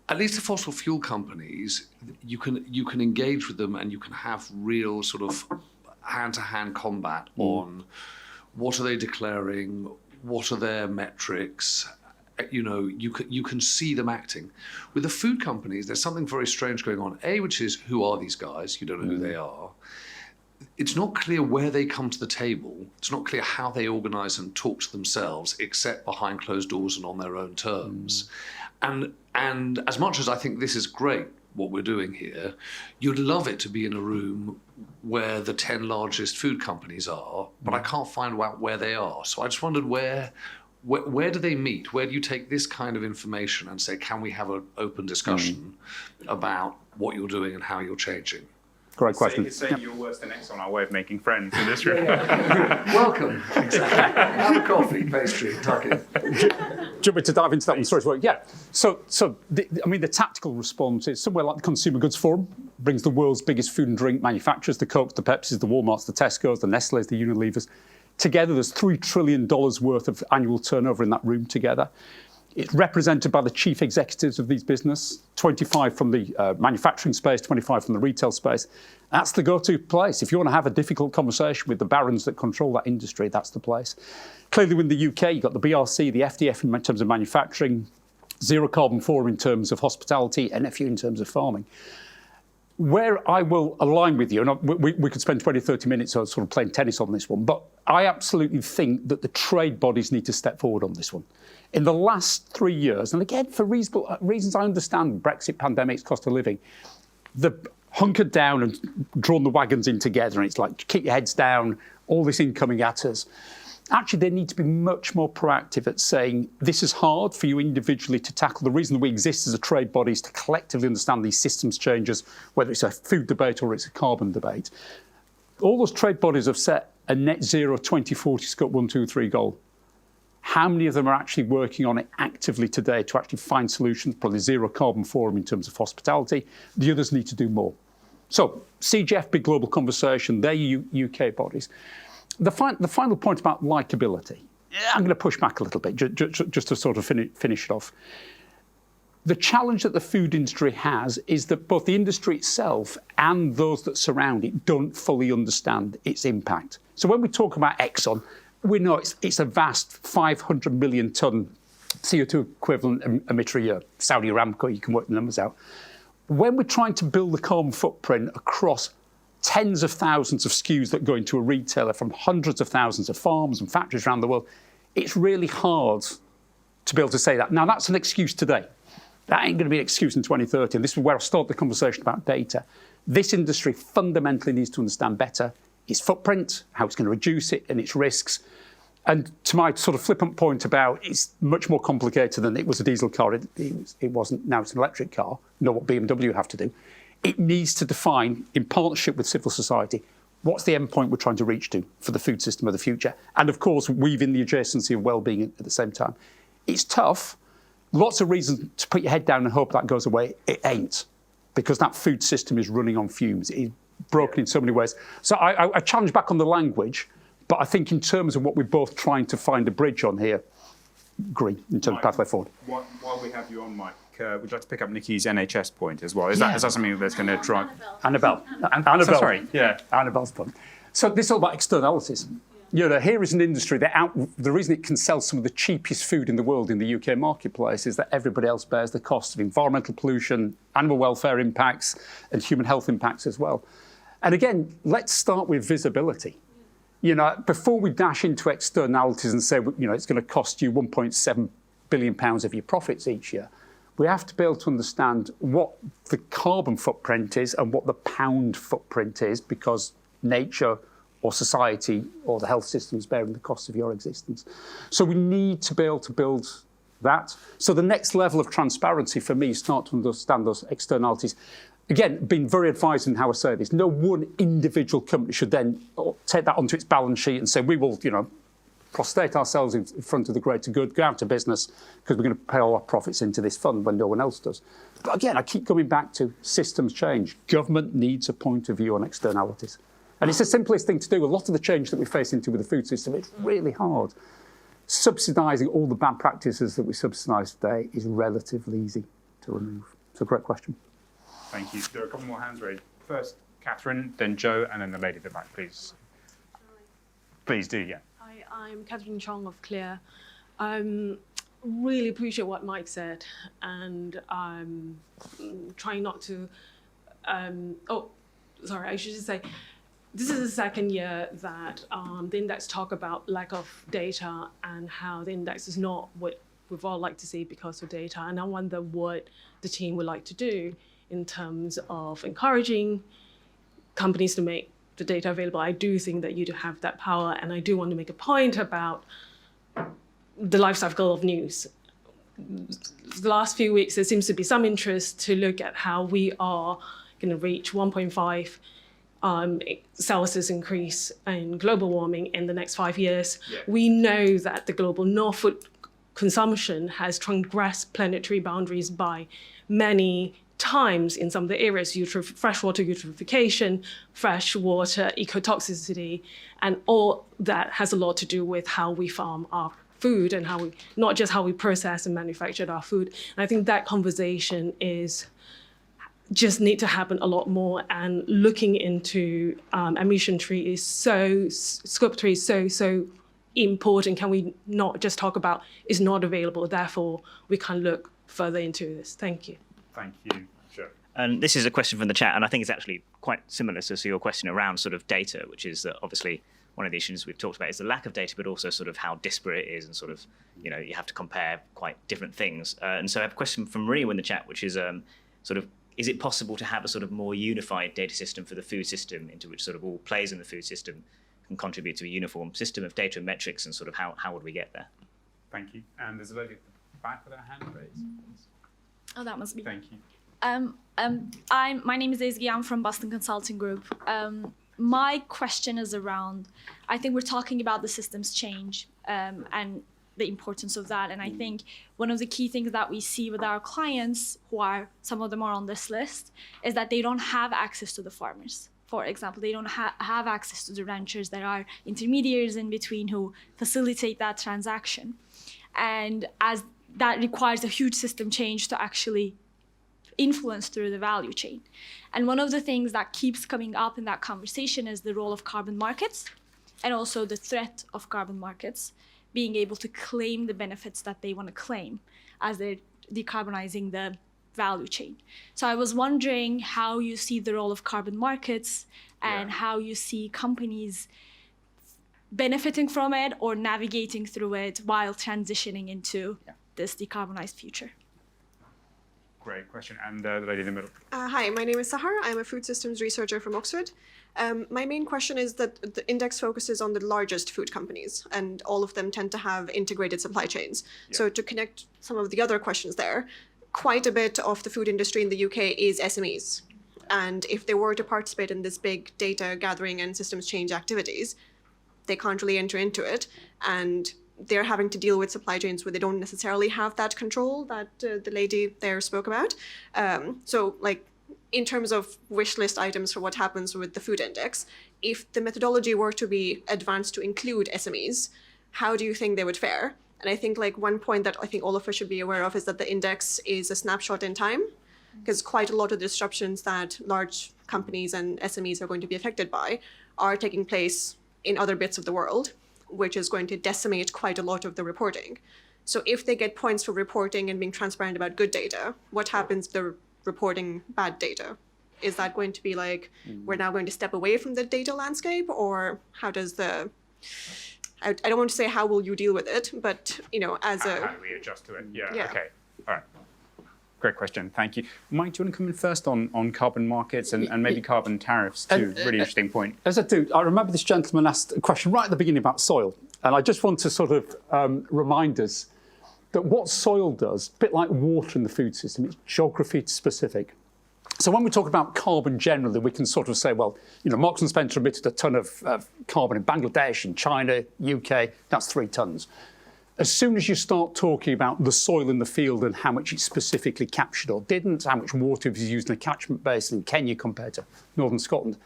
[SPEAKER 12] at least the fossil fuel companies, you can engage with them and you can have real sort of hand-to-hand combat on what are they declaring, what are their metrics. You can see them acting. With the food companies, there's something very strange going on. Which is, who are these guys? You don't know who they are. It's not clear where they come to the table. It's not clear how they organise and talk to themselves, except behind closed doors and on their own terms. And as much as I think this is great, what we're doing here, you'd love it to be in a room where the 10 largest food companies are, but I can't find out where they are. So I just wondered where do they meet? Where do you take this kind of information and say, can we have an open discussion about what you're doing and how you're changing?
[SPEAKER 5] Great question.
[SPEAKER 1] It's saying you're worse than X on our way of making friends in this room.
[SPEAKER 12] Welcome. Exactly. Have a coffee, pastry, tuck in.
[SPEAKER 5] Do you want me to dive into that one? Sorry. Yeah. So the tactical response is somewhere like the Consumer Goods Forum brings the world's biggest food and drink manufacturers, the Cokes, the Pepsis, the Walmarts, the Tesco's, the Nestle's, the Unilevers. Together, there's $3 trillion worth of annual turnover in that room together. It's represented by the chief executives of these businesses, 25 from the manufacturing space, 25 from the retail space. That's the go-to place. If you want to have a difficult conversation with the barons that control that industry, that's the place. Clearly, in the UK, you've got the BRC, the FDF in terms of manufacturing, Zero Carbon Forum in terms of hospitality, NFU in terms of farming. Where I will align with you, and we could spend 20, 30 minutes sort of playing tennis on this one, but I absolutely think that the trade bodies need to step forward on this one. In the last 3 years, and again, for reasonable reasons I understand, Brexit, pandemics, cost of living, they've hunkered down and drawn the wagons in together, and it's like, keep your heads down, all this incoming at us. Actually, they need to be much more proactive at saying, this is hard for you individually to tackle. The reason that we exist as a trade body is to collectively understand these systems changes, whether it's a food debate or it's a carbon debate. All those trade bodies have set a net zero 2040 scope 1, 2, 3 goal. How many of them are actually working on it actively today to actually find solutions? Probably Zero Carbon Forum in terms of hospitality. The others need to do more. So CGF, big global conversation, they're UK bodies. The final point about likability, I'm going to push back a little bit just to sort of finish it off. The challenge that the food industry has is that both the industry itself and those that surround it don't fully understand its impact. So when we talk about Exxon, we know it's a vast 500 million tonne CO2 equivalent emitter a year. Saudi Aramco, you can work the numbers out. When we're trying to build the carbon footprint across tens of thousands of SKUs that go into a retailer from hundreds of thousands of farms and factories around the world, it's really hard to be able to say that. Now, that's an excuse today. That ain't going to be an excuse in 2030. And this is where I start the conversation about data. This industry fundamentally needs to understand better its footprint, how it's going to reduce it and its risks. And to my sort of flippant point about it's much more complicated than it was a diesel car, it wasn't, now it's an electric car, know what BMW have to do. It needs to define, in partnership with civil society, What's the end point we're trying to reach to for the food system of the future? And of course, weaving the adjacency of well-being at the same time. It's tough. Lots of reasons to put your head down and hope that goes away. It ain't, because that food system is running on fumes. It is broken in so many ways. So I challenge back on the language, but I think in terms of what we're both trying to find a bridge on here, agree in terms of pathway forward.
[SPEAKER 1] While we have you on, Mike, would you like to pick up Nikki's NHS point as well? Is that something that's going to drive?
[SPEAKER 5] Annabelle.
[SPEAKER 1] Sorry, yeah.
[SPEAKER 5] Annabelle's point. So this is all about externalities. You know, here is an industry that the reason it can sell some of the cheapest food in the world in the UK marketplace is that everybody else bears the cost of environmental pollution, animal welfare impacts, and human health impacts as well. And again, let's start with visibility. You know, before we dash into externalities and say, you know, it's going to cost you £1.7 billion of your profits each year, we have to be able to understand what the carbon footprint is and what the pound footprint is, because nature or society or the health system is bearing the cost of your existence. So we need to be able to build that. So the next level of transparency for me is start to understand those externalities. Again, being very advised in how I say this, no one individual company should then take that onto its balance sheet and say, we will, you know, prostrate ourselves in front of the greater good, go out of business because we're going to pay all our profits into this fund when no one else does. But again, I keep coming back to systems change. Government needs a point of view on externalities. And it's the simplest thing to do. A lot of the change that we face into with the food system, it's really hard. Subsidising all the bad practices that we subsidise today is relatively easy to remove. It's a great question.
[SPEAKER 1] Thank you. There are a couple more hands raised. First, Catherine, then Joe, and then the lady at the back, please. Please do, yeah.
[SPEAKER 13] Hi, I'm Catherine Chong of Clear. Really appreciate what Mike said, and I'm trying not to. I should just say, this is the second year that the index talk about lack of data and how the index is not what we've all like to see because of data. And I wonder what the team would like to do in terms of encouraging companies to make the data available. I do think that you do have that power, and I do want to make a point about the life cycle of news. The last few weeks, there seems to be some interest to look at how we are going to reach 1.5 Celsius increase in global warming in the next 5 years. Yeah. We know that the global non-food consumption has transgressed planetary boundaries by many times in some of the areas: freshwater eutrophication, freshwater ecotoxicity, and all that has a lot to do with how we farm our food and how we, not just how we process and manufacture our food. And I think that conversation is just need to happen a lot more, and looking into emission tree is scope 3 is so important. Can we not just talk about it's not available, therefore we can look further into this? Thank you.
[SPEAKER 1] Thank you. Sure.
[SPEAKER 14] And this is a question from the chat, and I think it's actually quite similar to your question around sort of data, which is that obviously one of the issues we've talked about is the lack of data, but also sort of how disparate it is, and sort of, you know, you have to compare quite different things. And so I have a question from Maria in the chat, which is sort of, is it possible to have a sort of more unified data system for the food system, into which sort of all players in the food system can contribute to a uniform system of data and metrics, and sort of how would we get there?
[SPEAKER 1] Thank you. And there's a lady at the back with her hand raised.
[SPEAKER 15] Oh, that must be.
[SPEAKER 1] Thank you.
[SPEAKER 15] My name is Ezgi. I'm from Boston Consulting Group. My question is around, I think we're talking about the systems change and the importance of that. And I think one of the key things that we see with our clients, who are, some of them are on this list, is that they don't have access to the farmers. For example, they don't have access to the ranchers. There are intermediaries in between who facilitate that transaction. And as that requires a huge system change to actually influence through the value chain. And one of the things that keeps coming up in that conversation is the role of carbon markets, and also the threat of carbon markets being able to claim the benefits that they want to claim as they're decarbonizing the value chain. So I was wondering how you see the role of carbon markets and how you see companies benefiting from it or navigating through it while transitioning into this decarbonized future.
[SPEAKER 1] Great question. And the lady in the middle.
[SPEAKER 16] Hi, my name is Sahar. I'm a food systems researcher from Oxford. My main question is that the index focuses on the largest food companies, and all of them tend to have integrated supply chains. Yeah. So to connect some of the other questions there, quite a bit of the food industry in the UK is SMEs. And if they were to participate in this big data gathering and systems change activities, they can't really enter into it. And they're having to deal with supply chains where they don't necessarily have that control that the lady there spoke about. So like in terms of wish list items for what happens with the food index, if the methodology were to be advanced to include SMEs, how do you think they would fare? And I think like one point that I think all of us should be aware of is that the index is a snapshot in time, because quite a lot of the disruptions that large companies and SMEs are going to be affected by are taking place in other bits of the world, which is going to decimate quite a lot of the reporting. So if they get points for reporting and being transparent about good data, what happens if they're reporting bad data? Is that going to be like, we're now going to step away from the data landscape, or how does the, I don't want to say how will you deal with it, but as
[SPEAKER 1] how do we adjust to it?
[SPEAKER 16] Yeah.
[SPEAKER 1] Okay, all right. Great question, thank you. Mike, do you want to come in first on carbon markets and maybe carbon tariffs too? Really interesting point.
[SPEAKER 5] As I do, I remember this gentleman asked a question right at the beginning about soil. And I just want to sort of remind us that what soil does, a bit like water in the food system, it's geography specific. So when we talk about carbon generally, we can sort of say, well, Marks and Spencer emitted a ton of carbon in Bangladesh, in China, UK, that's 3 tons. As soon as you start talking about the soil in the field and how much it specifically captured or didn't, how much water was used in a catchment basin in Kenya compared to Northern Scotland,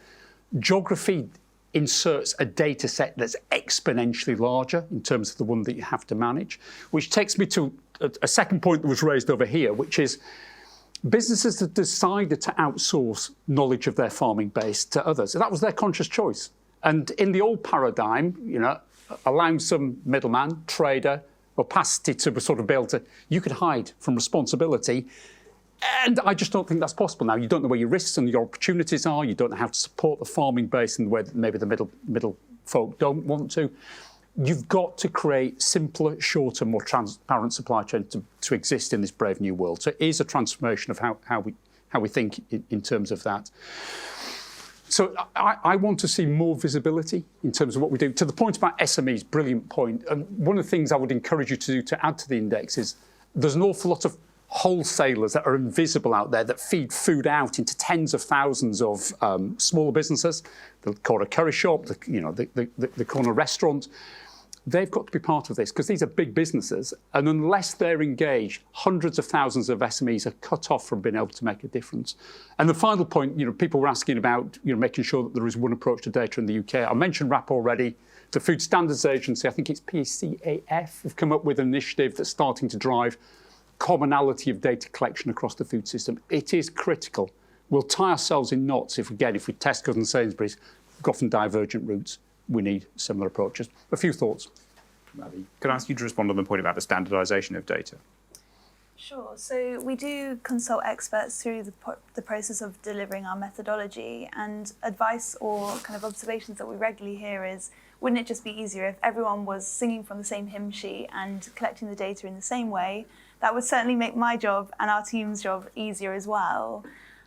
[SPEAKER 5] geography inserts a data set that's exponentially larger in terms of the one that you have to manage, which takes me to a second point that was raised over here, which is businesses that decided to outsource knowledge of their farming base to others. That was their conscious choice. And in the old paradigm, allowing some middleman, trader, opacity to sort of be able to, you could hide from responsibility. And I just don't think that's possible now. You don't know where your risks and your opportunities are. You don't know how to support the farming base in the way that maybe the middle folk don't want to. You've got to create simpler, shorter, more transparent supply chains to exist in this brave new world. So it is a transformation of how we think in terms of that. So I want to see more visibility in terms of what we do. To the point about SMEs, brilliant point. And one of the things I would encourage you to do to add to the index is there's an awful lot of wholesalers that are invisible out there that feed food out into tens of thousands of smaller businesses, the corner curry shop, the corner restaurant. They've got to be part of this because these are big businesses. And unless they're engaged, hundreds of thousands of SMEs are cut off from being able to make a difference. And the final point, people were asking about, making sure that there is one approach to data in the UK. I mentioned RAP already. The Food Standards Agency, I think it's PCAF, have come up with an initiative that's starting to drive commonality of data collection across the food system. It is critical. We'll tie ourselves in knots if we Tesco's and Sainsbury's go off on divergent routes. We need similar approaches. A few thoughts.
[SPEAKER 1] Could I ask you to respond on the point about the standardisation of data?
[SPEAKER 2] Sure. So we do consult experts through the process of delivering our methodology, and advice or kind of observations that we regularly hear is, wouldn't it just be easier if everyone was singing from the same hymn sheet and collecting the data in the same way? That would certainly make my job and our team's job easier as well.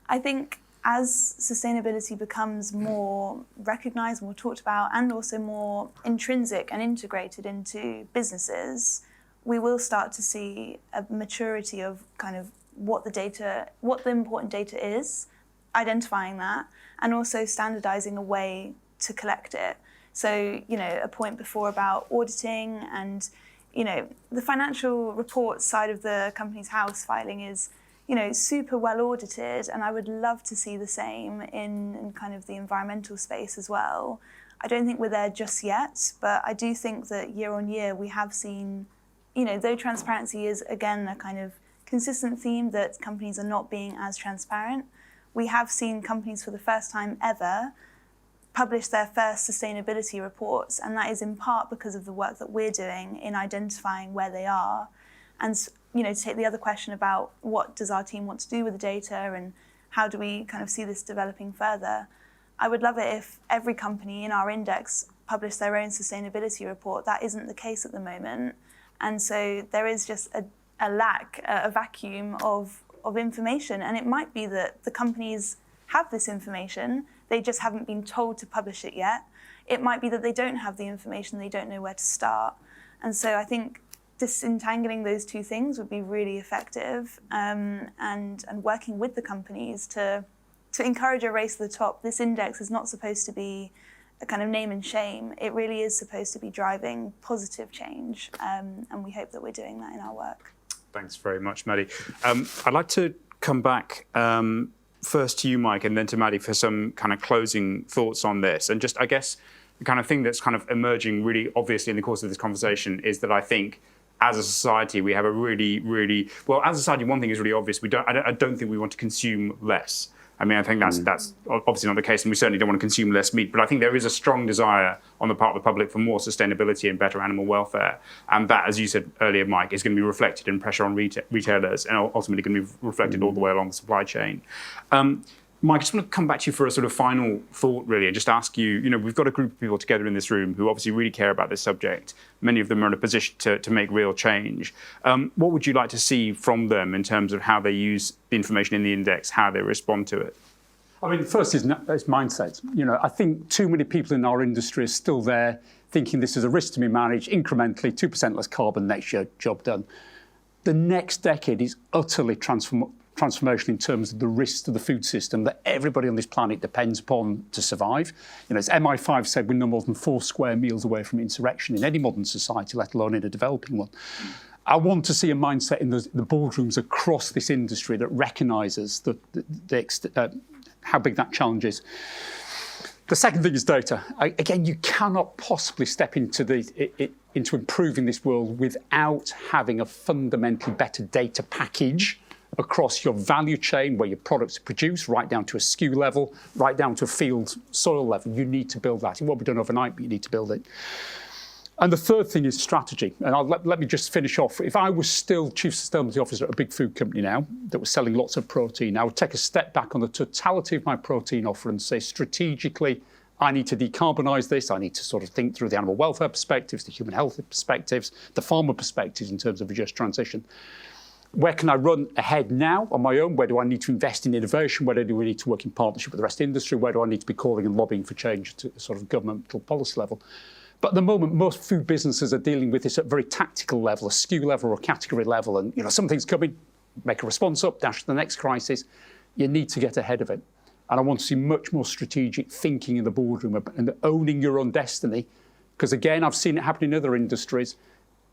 [SPEAKER 2] I think as sustainability becomes more recognised, more talked about, and also more intrinsic and integrated into businesses, we will start to see a maturity of kind of what the important data is, identifying that, and also standardising a way to collect it. So, a point before about auditing and, the financial reports side of the company's house filing is, super well audited, and I would love to see the same in kind of the environmental space as well. I don't think we're there just yet, but I do think that year on year we have seen, though transparency is again a kind of consistent theme that companies are not being as transparent, we have seen companies for the first time ever publish their first sustainability reports, and that is in part because of the work that we're doing in identifying where they are. And to take the other question about what does our team want to do with the data and how do we kind of see this developing further, I would love it if every company in our index published their own sustainability report. That isn't the case at the moment. And so there is just a lack, a vacuum of information. And it might be that the companies have this information, they just haven't been told to publish it yet. It might be that they don't have the information, they don't know where to start. And so I think disentangling those two things would be really effective, and working with the companies to to encourage a race to the top, this index is not supposed to be a kind of name and shame. It really is supposed to be driving positive change, and we hope that we're doing that in our work.
[SPEAKER 1] Thanks very much, Maddie. I'd like to come back first to you, Mike, and then to Maddie for some kind of closing thoughts on this. And just, I guess, the kind of thing that's kind of emerging really obviously in the course of this conversation is that I think as a society, we have a really, well, as a society, one thing is really obvious. I don't think we want to consume less. I mean, I think that's obviously not the case, and we certainly don't want to consume less meat. But I think there is a strong desire on the part of the public for more sustainability and better animal welfare. And that, as you said earlier, Mike, is going to be reflected in pressure on retailers and ultimately going to be reflected all the way along the supply chain. Mike, I just want to come back to you for a sort of final thought, really, and just ask you, we've got a group of people together in this room who obviously really care about this subject. Many of them are in a position to make real change. What would you like to see from them in terms of how they use the information in the index, how they respond to it?
[SPEAKER 5] I mean, first is mindset. I think too many people in our industry are still there thinking this is a risk to be managed incrementally, 2% less carbon next year, job done. The next decade is utterly transformation in terms of the risks to the food system that everybody on this planet depends upon to survive. As MI5 said, we're no more than 4 square meals away from insurrection in any modern society, let alone in a developing one. I want to see a mindset in the boardrooms across this industry that recognises how big that challenge is. The second thing is data. Again, you cannot possibly step into improving this world without having a fundamentally better data package across your value chain where your products are produced, right down to a SKU level, right down to a field soil level. You need to build that. It won't be done overnight, but you need to build it. And the third thing is strategy. And let me just finish off. If I was still Chief Sustainability Officer at a big food company now that was selling lots of protein, I would take a step back on the totality of my protein offer and say, strategically, I need to decarbonise this. I need to sort of think through the animal welfare perspectives, the human health perspectives, the farmer perspectives in terms of a just transition. Where can I run ahead now on my own? Where do I need to invest in innovation? Where do we need to work in partnership with the rest of the industry? Where do I need to be calling and lobbying for change to sort of governmental policy level? But at the moment, most food businesses are dealing with this at a very tactical level, a SKU level or a category level. And something's coming, make a response up, dash to the next crisis. You need to get ahead of it. And I want to see much more strategic thinking in the boardroom and owning your own destiny. Because again, I've seen it happen in other industries.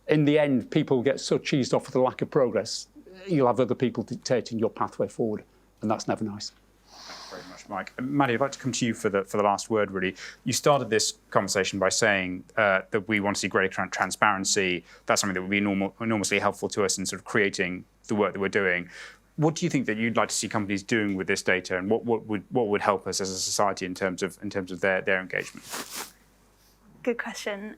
[SPEAKER 5] In the end, people get so cheesed off with the lack of progress, you'll have other people dictating your pathway forward, and that's never nice.
[SPEAKER 1] Thanks very much, Mike. Maddie, I'd like to come to you for the last word, really. You started this conversation by saying that we want to see greater transparency. That's something that would be enormously helpful to us in sort of creating the work that we're doing. What do you think that you'd like to see companies doing with this data, and what would help us as a society in terms of their engagement?
[SPEAKER 2] Good question.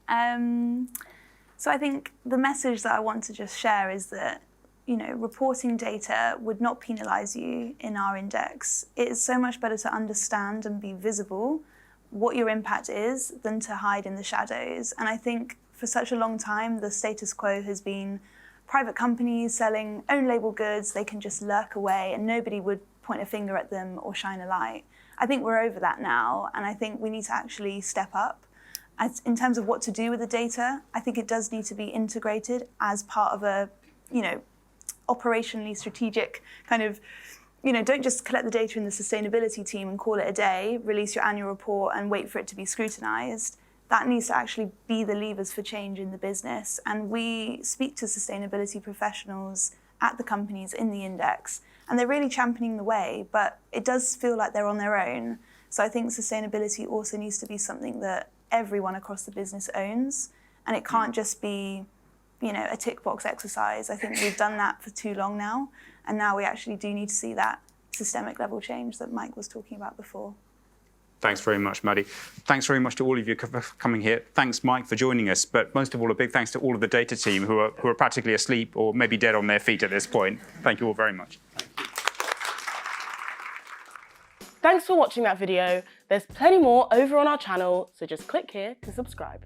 [SPEAKER 2] So I think the message that I want to just share is that, reporting data would not penalise you in our index. It is so much better to understand and be visible what your impact is than to hide in the shadows. And I think for such a long time, the status quo has been private companies selling own label goods. They can just lurk away and nobody would point a finger at them or shine a light. I think we're over that now, and I think we need to actually step up. In terms of what to do with the data, I think it does need to be integrated as part of a, operationally strategic kind of, don't just collect the data in the sustainability team and call it a day, release your annual report and wait for it to be scrutinised. That needs to actually be the levers for change in the business. And we speak to sustainability professionals at the companies in the index, and they're really championing the way, but it does feel like they're on their own. So I think sustainability also needs to be something that everyone across the business owns, and it can't just be, a tick box exercise. I think we've done that for too long now, and now we actually do need to see that systemic level change that Mike was talking about before.
[SPEAKER 1] Thanks very much, Maddie. Thanks very much to all of you for coming here. Thanks, Mike, for joining us. But most of all, a big thanks to all of the data team who are practically asleep or maybe dead on their feet at this point. Thank you all very much.
[SPEAKER 17] Thanks for watching that video. There's plenty more over on our channel, so just click here to subscribe.